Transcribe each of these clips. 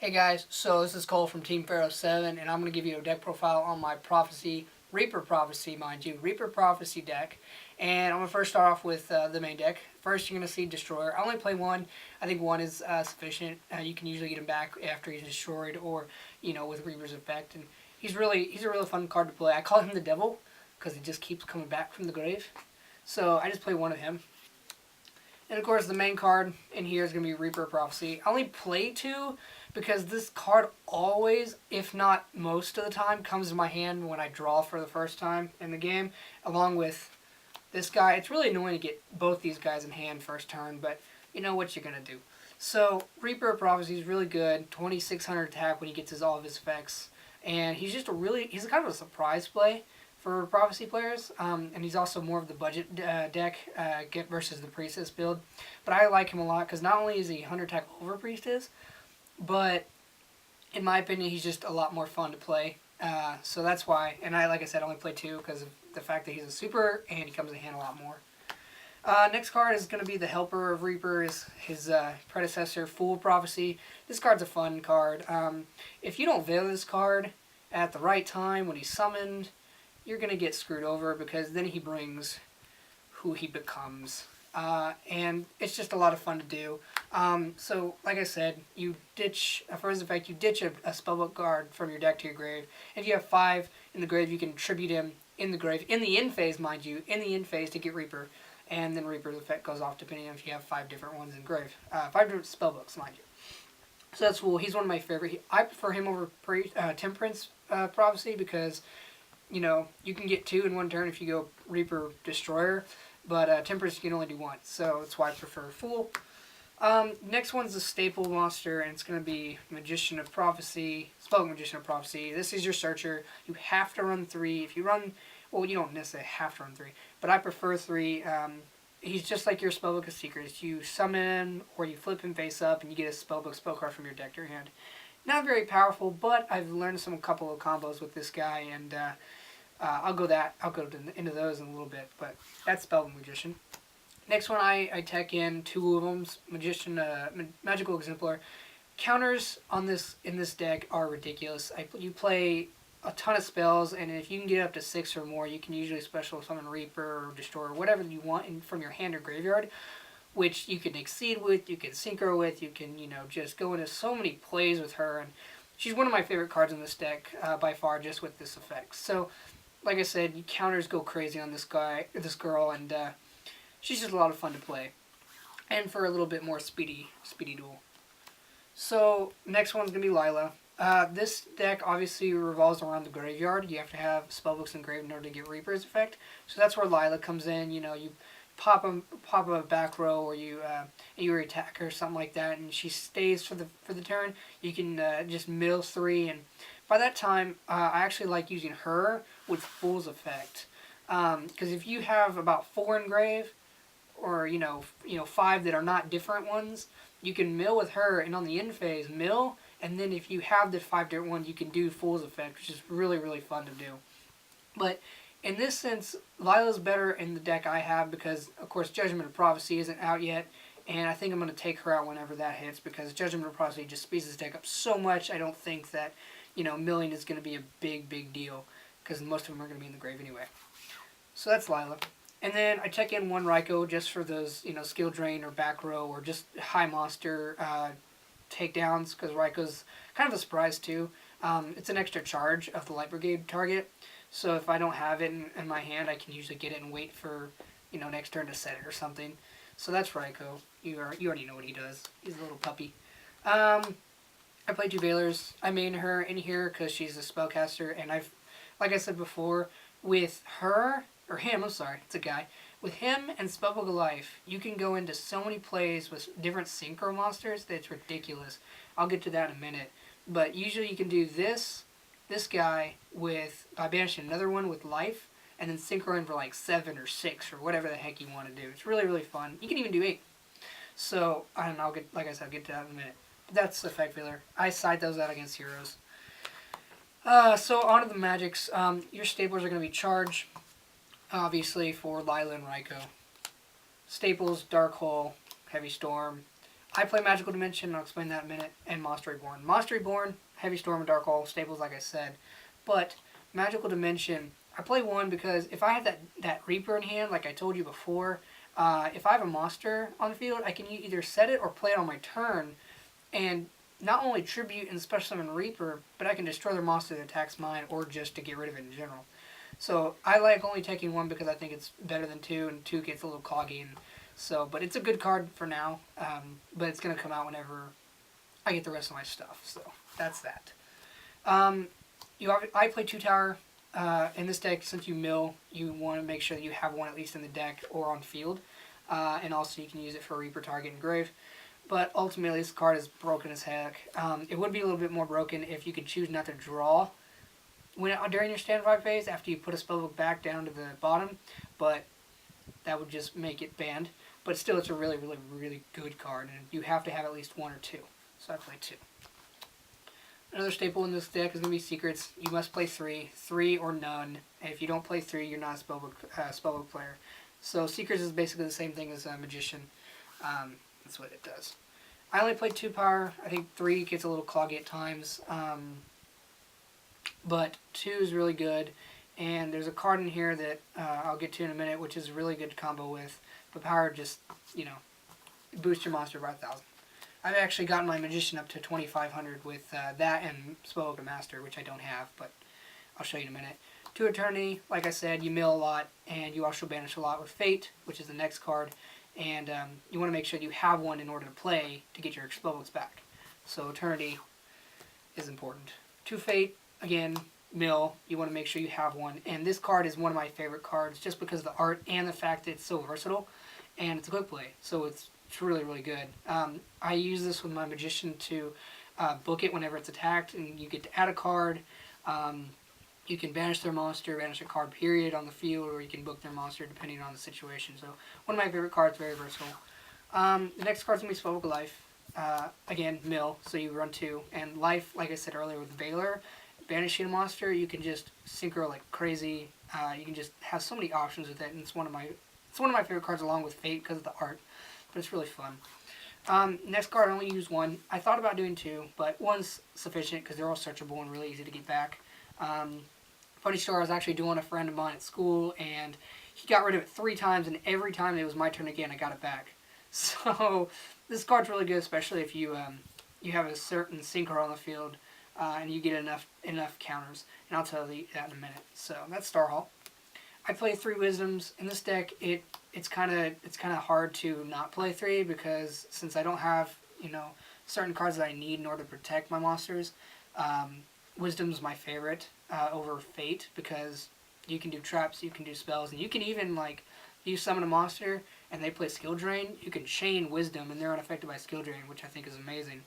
Hey guys, so this is Cole from Team Pharaoh 7, and I'm going to give you a deck profile on my Prophecy, Reaper Prophecy, mind you, Reaper Prophecy deck. And I'm going to first start off with the main deck. First, you're going to see Destroyer. I only play one. I think one is sufficient. You can usually get him back after he's destroyed or, with Reaper's effect. And he's a really fun card to play. I call him the Devil because he just keeps coming back from the grave. So I just play one of him. And of course, the main card in here is going to be Reaper Prophecy. I only play two because this card always, if not most of the time, comes to my hand when I draw for the first time in the game, along with this guy. It's really annoying to get both these guys in hand first turn, but you know what you're going to do. So, Reaper Prophecy is really good. 2600 attack when he gets all of his effects. And he's just he's kind of a surprise play for Prophecy players, and he's also more of the budget deck versus the Priestess build. But I like him a lot because not only is he 100 attack over Priestess, but in my opinion, he's just a lot more fun to play. So that's why, and like I said, only play two because of the fact that he's a super and he comes in hand a lot more. Next card is going to be the Helper of Reaper, his predecessor, Fool Prophecy. This card's a fun card. If you don't veil this card at the right time when he's summoned, you're going to get screwed over because then he brings who he becomes. And it's just a lot of fun to do. So, like I said, you ditch, for his effect, you ditch a spellbook card from your deck to your grave. If you have 5 in the grave, you can tribute him in the grave, in the end phase, mind you, in the end phase to get Reaper. And then Reaper's effect goes off depending on if you have 5 different ones in grave. 5 different spellbooks, mind you. So that's cool. He's one of my favorite. I prefer him over Temperance Prophecy because you can get 2 in one turn if you go Reaper Destroyer, but Temperance you can only do 1, so that's why I prefer Fool. Next one's a staple monster, and it's going to be Magician of Prophecy, Spellbook Magician of Prophecy. This is your Searcher. You have to run 3. If you run, well, you don't necessarily have to run 3, but I prefer 3. He's just like your Spellbook of Secrets. You summon or you flip him face up, and you get a Spellbook spell card from your deck to your hand. Not very powerful, but I've learned a couple of combos with this guy, and I'll go into those in a little bit, but that's Spellbook Magician. Next one, I tech in 2 of them. Magician, Magical Exemplar. Counters on in this deck are ridiculous. You play a ton of spells, and if you can get up to 6 or more, you can usually special summon Reaper or Destroyer, whatever you want from your hand or graveyard, which you can exceed with, you can synchro with, you can just go into so many plays with her, and she's one of my favorite cards in this deck by far, just with this effect. So, like I said, counters go crazy on this girl, and she's just a lot of fun to play. And for a little bit more speedy duel. So, next one's going to be Lila. This deck obviously revolves around the graveyard. You have to have spellbooks engraved in order to get Reaper's effect. So that's where Lila comes in. You pop a back row, or you attack her or something like that, and she stays for the turn. You can just mill 3, and by that time, I actually like using her with Fool's effect, because if you have about 4 in grave, or 5 that are not different ones, you can mill with her, and on the end phase mill, and then if you have the 5 different ones, you can do Fool's effect, which is really fun to do. But in this sense, Lila's better in the deck I have because, of course, Judgment of Prophecy isn't out yet, and I think I'm going to take her out whenever that hits because Judgment of Prophecy just speeds this deck up so much. I don't think that milling is going to be a big deal because most of them are going to be in the grave anyway. So that's Lila. And then I check in 1 Raikou just for those, skill drain or back row or just high monster takedowns because Raikou's kind of a surprise too. It's an extra charge of the Light Brigade target. So if I don't have it in my hand, I can usually get it and wait for, next turn to set it or something. So that's Raikou. You already know what he does. He's a little puppy. I play 2 Veilers. I main her in here because she's a spellcaster, and like I said before, with her, or him, I'm sorry, it's a guy. With him and Spellbook of Life, you can go into so many plays with different synchro monsters that it's ridiculous. I'll get to that in a minute. But usually you can do this guy by banishing another one with life, and then synchro in for like 7 or 6 or whatever the heck you want to do. It's really fun. You can even do 8. So, and I'll get to that in a minute. But that's Effect Veiler. I side those out against heroes. So on to the magics. Your staples are going to be Charge, obviously, for Lila and Raikou. Staples, Dark Hole, Heavy Storm. I play Magical Dimension, and I'll explain that in a minute, and Monster Reborn. Monster Reborn, Heavy Storm, and Dark Hole, staples like I said. But Magical Dimension, I play one because if I have that Reaper in hand, like I told you before, if I have a monster on the field, I can either set it or play it on my turn, and not only tribute and special summon Reaper, but I can destroy their monster that attacks mine, or just to get rid of it in general. So I like only taking one because I think it's better than two, and two gets a little cloggy. And so, but it's a good card for now. But it's gonna come out whenever I get the rest of my stuff. So that's that. I play two tower. In this deck, since you mill, you want to make sure that you have one at least in the deck or on field, and also you can use it for Reaper target and Grave. But ultimately, this card is broken as heck. It would be a little bit more broken if you could choose not to draw during your standby phase after you put a spellbook back down to the bottom, but that would just make it banned. But still, it's a really, really, really good card, and you have to have at least one or two. So I play two. Another staple in this deck is going to be Secrets. You must play three or none. And if you don't play three, you're not a spellbook player. So Secrets is basically the same thing as a Magician. That's what it does. I only play 2 power. I think 3 gets a little cloggy at times. But 2 is really good. And there's a card in here that I'll get to in a minute, which is a really good combo with. But power just, boosts your monster by 1,000. I've actually gotten my Magician up to 2,500 with that and Spellbook Master, which I don't have, but I'll show you in a minute. To Eternity, like I said, you mill a lot, and you also banish a lot with Fate, which is the next card. And you want to make sure you have one in order to play to get your Spellbooks back. So Eternity is important. To Fate, again, mill, you want to make sure you have one. And this card is one of my favorite cards just because of the art and the fact that it's so versatile. And it's a quick play, so it's really, really good. I use this with my Magician to book it whenever it's attacked, and you get to add a card. You can banish their monster, banish a card period on the field, or you can book their monster depending on the situation. So one of my favorite cards, very versatile. The next card's going to be Spellbook Life. Again, mill, so you run 2. And Life, like I said earlier with Valor, banishing a monster, you can just synchro like crazy. You can just have so many options with it, and it's one of my favorite cards along with Fate because of the art. But it's really fun. Next card, I only use 1. I thought about doing 2, but 1's sufficient because they're all searchable and really easy to get back. Funny story, I was actually doing a friend of mine at school, and he got rid of it 3 times, and every time it was my turn again, I got it back. So this card's really good, especially if you have a certain synchro on the field, and you get enough counters. And I'll tell you that in a minute. So that's Starhawk. I play 3 Wisdoms. In this deck, it's kind of hard to not play 3 because since I don't have certain cards that I need in order to protect my monsters, Wisdom's my favorite over Fate because you can do traps, you can do spells, and you can even you summon a monster and they play Skill Drain. You can chain Wisdom and they're unaffected by Skill Drain, which I think is amazing.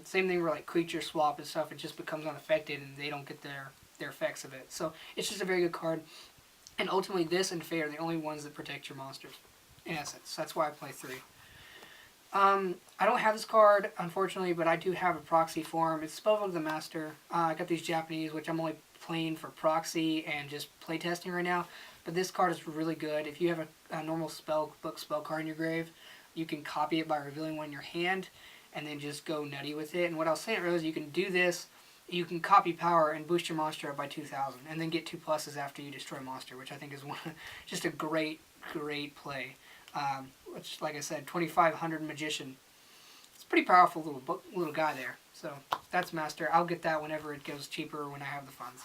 Same thing where creature swap and stuff, it just becomes unaffected and they don't get their effects of it. So it's just a very good card. And ultimately, this and Fate are the only ones that protect your monsters, in essence. That's why I play 3. I don't have this card, unfortunately, but I do have a proxy for him. It's Spellbook the Master. I got these Japanese, which I'm only playing for proxy and just playtesting right now. But this card is really good. If you have a normal spellbook spell card in your grave, you can copy it by revealing one in your hand, and then just go nutty with it. And what I was saying earlier is you can do this. You can copy power and boost your monster up by 2,000, and then get 2 pluses after you destroy a monster, which I think is just a great play. Which, like I said, 2,500 Magician. It's a pretty powerful little guy there. So that's Master. I'll get that whenever it goes cheaper when I have the funds.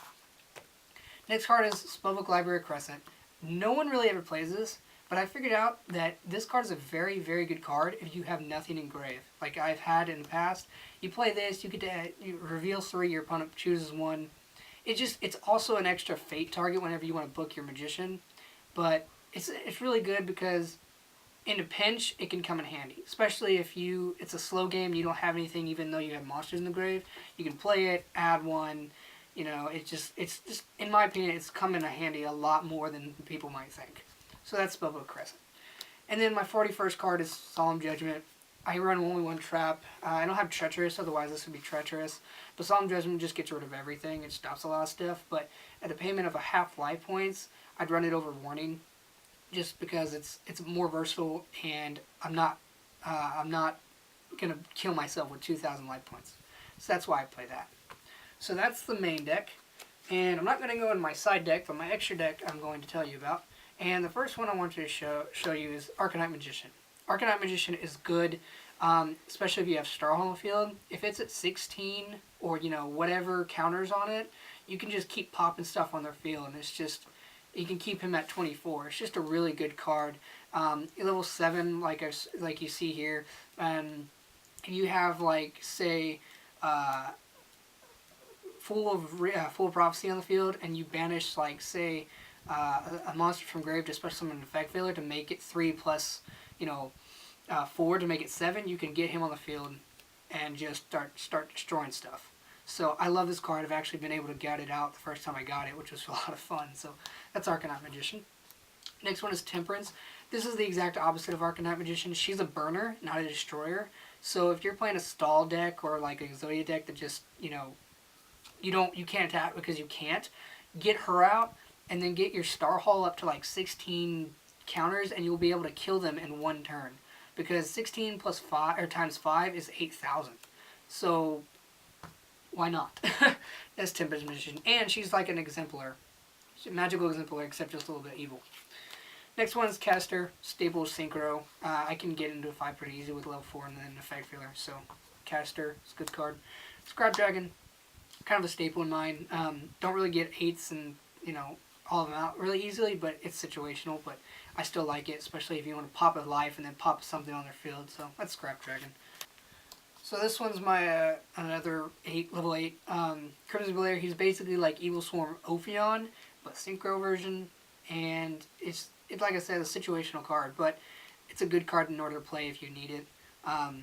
Next card is Spellbook Library Crescent. No one really ever plays this, but I figured out that this card is a very, very good card if you have nothing in grave. Like I've had in the past. You play this, you get to reveal 3, your opponent chooses 1. It's also an extra Fate target whenever you want to book your Magician. But it's really good because in a pinch, it can come in handy. Especially if it's a slow game, you don't have anything even though you have monsters in the grave. You can play it, add 1. It's just in my opinion, it's come in handy a lot more than people might think. So that's Spellbook Crescent. And then my 41st card is Solemn Judgment. I run only 1 trap. I don't have Treacherous, otherwise this would be Treacherous. But Solemn Judgment just gets rid of everything. It stops a lot of stuff. But at the payment of a half life points, I'd run it over Warning, just because it's more versatile, and I'm not going to kill myself with 2,000 life points. So that's why I play that. So that's the main deck. And I'm not going to go in my side deck, but my extra deck I'm going to tell you about. And the first one I want to show you is Arcanite Magician. Arcanite Magician is good, especially if you have Star on the field. If it's at 16 or, whatever counters on it, you can just keep popping stuff on their field. And it's just, you can keep him at 24. It's just a really good card. Level 7, like you see here. And you have, say, full prophecy on the field, and you banish, say, a monster from grave to special summon an effect failure to make it 3 plus, 4 to make it 7. You can get him on the field and just start destroying stuff. So I love this card. I've actually been able to get it out the first time I got it, which was a lot of fun. So that's Arcanite Magician. Next one is Temperance. This is the exact opposite of Arcanite Magician. She's a burner, not a destroyer. So if you're playing a stall deck or like a Zodia deck that just, you can't attack because you can't, get her out and then get your Star Hall up to 16 counters and you'll be able to kill them in one turn. Because 16 plus 5 or times 5 is 8,000. So why not? That's Temperance Magician. And she's like an exemplar. She's a magical exemplar, except just a little bit evil. Next one is Caster, Staple Synchro. I can get into a fight pretty easy with level 4 and then Effect Failure. So Caster, it's a good card. Scrap Dragon, kind of a staple in mine. Don't really get 8s and, all of them out really easily, but it's situational. But I still like it, especially if you want to pop a life and then pop something on their field. So that's Scrap Dragon. So this one's my another level 8 Crimson Blair. He's basically like Evil Swarm Ophion, but Synchro version, and it's like I said, a situational card, but it's a good card in order to play if you need it. A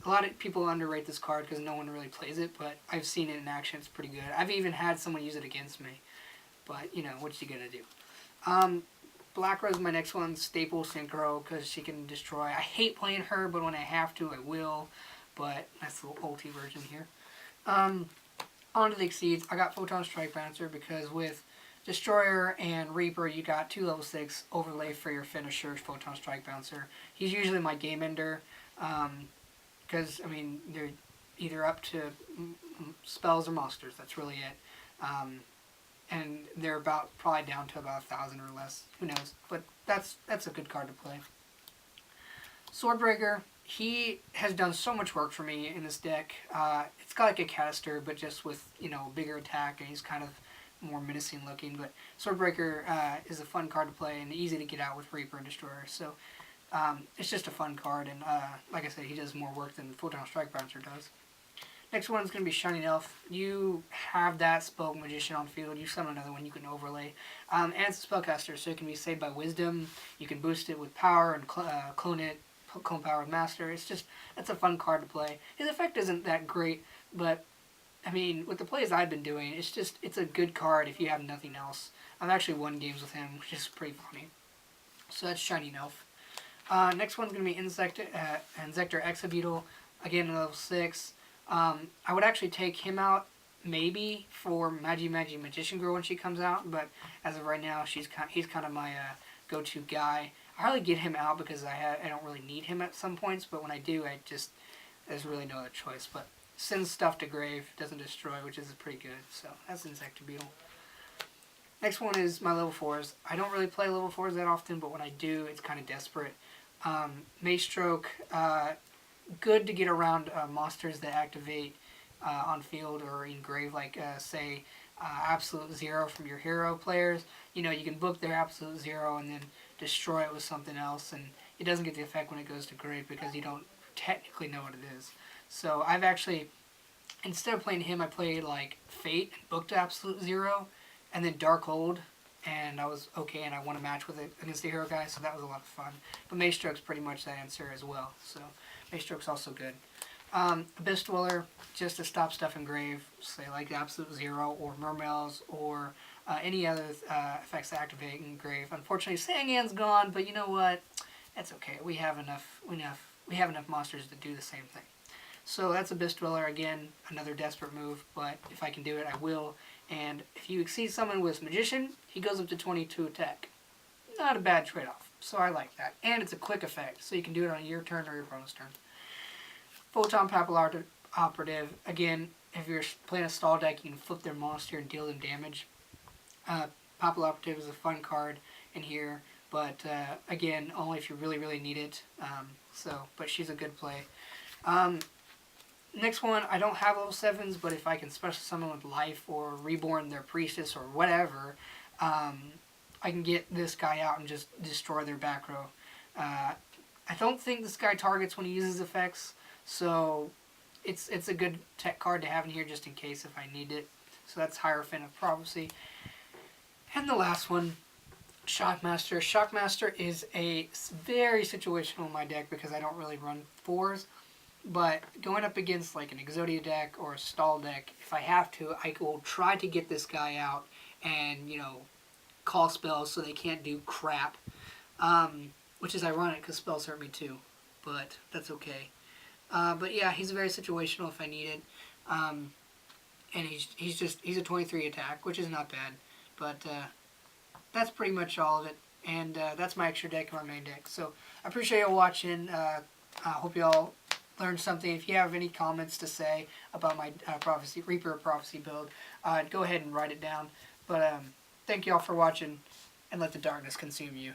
lot of people underrate this card because no one really plays it, but I've seen it in action. It's pretty good. I've even had someone use it against me, but what you gonna do? Black Rose, my next one, Staple Synchro, because she can destroy. I hate playing her, but when I have to, I will. But that's the ulti version here. On to the Exceeds. I got Photon Strike Bouncer because with Destroyer and Reaper, you got 2 level 6 overlay for your finisher, Photon Strike Bouncer. He's usually my game ender, because, they're either up to spells or monsters. That's really it. And they're probably down to about 1,000 or less. Who knows? But that's a good card to play. Swordbreaker, he has done so much work for me in this deck. It's got like a Caster, but just with, bigger attack, and he's kind of more menacing looking, but Swordbreaker is a fun card to play and easy to get out with Reaper and Destroyer, so it's just a fun card, and like I said, he does more work than Photon Strike Bouncer does. Next one is going to be Shining Elf. You have that Spell Magician on field, you summon another one you can overlay, and it's a Spellcaster, so it can be saved by Wisdom, you can boost it with Power and clone Power with Master. It's a fun card to play. His effect isn't that great, but with the plays I've been doing, it's a good card if you have nothing else. I've actually won games with him, which is pretty funny. So that's Shining Elf. Next one's going to be Insector Exabeetle, again level 6. I would actually take him out, maybe, for Magician Girl when she comes out, but as of right now, he's kind of my go-to guy. I hardly get him out because I don't really need him at some points, but when I do, there's really no other choice. But sends stuff to grave, doesn't destroy, which is pretty good. So that's Insector Beetle. Next one is my level 4s. I don't really play level 4s that often, but when I do, it's kind of desperate. Mace Stroke, good to get around monsters that activate on field or in grave, like say Absolute Zero from your hero players. You can book their Absolute Zero and then destroy it with something else, and it doesn't get the effect when it goes to grave because you don't technically know what it is. So I've actually, instead of playing him, I played like Fate and booked Absolute Zero, and then Darkhold, and I was okay, and I won a match with it against the hero guy, so that was a lot of fun. But Mace Stroke's pretty much that answer as well, so Mace Stroke's also good. Abyss Dweller, just to stop stuff in grave, say like Absolute Zero or Mermails or any other effects that activate in grave. Unfortunately, Sangan's gone, but you know what? That's okay. We have enough monsters to do the same thing. So that's Abyss Dweller, again, another desperate move, but if I can do it, I will. And if you exceed someone with Magician, he goes up to 22 attack. Not a bad trade-off, so I like that. And it's a quick effect, so you can do it on your turn or your opponent's turn. Photon Papal Operative, again, if you're playing a stall deck, you can flip their monster and deal them damage. Papal Operative is a fun card in here, but again, only if you really, really need it. But she's a good play. Next one, I don't have level 7s, but if I can special summon with life or reborn their priestess or whatever, I can get this guy out and just destroy their back row. I don't think this guy targets when he uses effects, so it's a good tech card to have in here just in case if I need it. So that's Hierophant of Prophecy. And the last one, Shockmaster. Shockmaster is a very situational in my deck because I don't really run 4s. But going up against like an Exodia deck or a stall deck, if I have to, I will try to get this guy out and, call spells so they can't do crap. Which is ironic because spells hurt me too, but that's okay. But yeah, he's very situational if I need it. And he's a 23 attack, which is not bad. But that's pretty much all of it. And that's my extra deck and my main deck. So I appreciate y'all watching. I hope y'all learned something. If you have any comments to say about my Reaper Prophecy build, go ahead and write it down. But thank y'all for watching, and let the darkness consume you.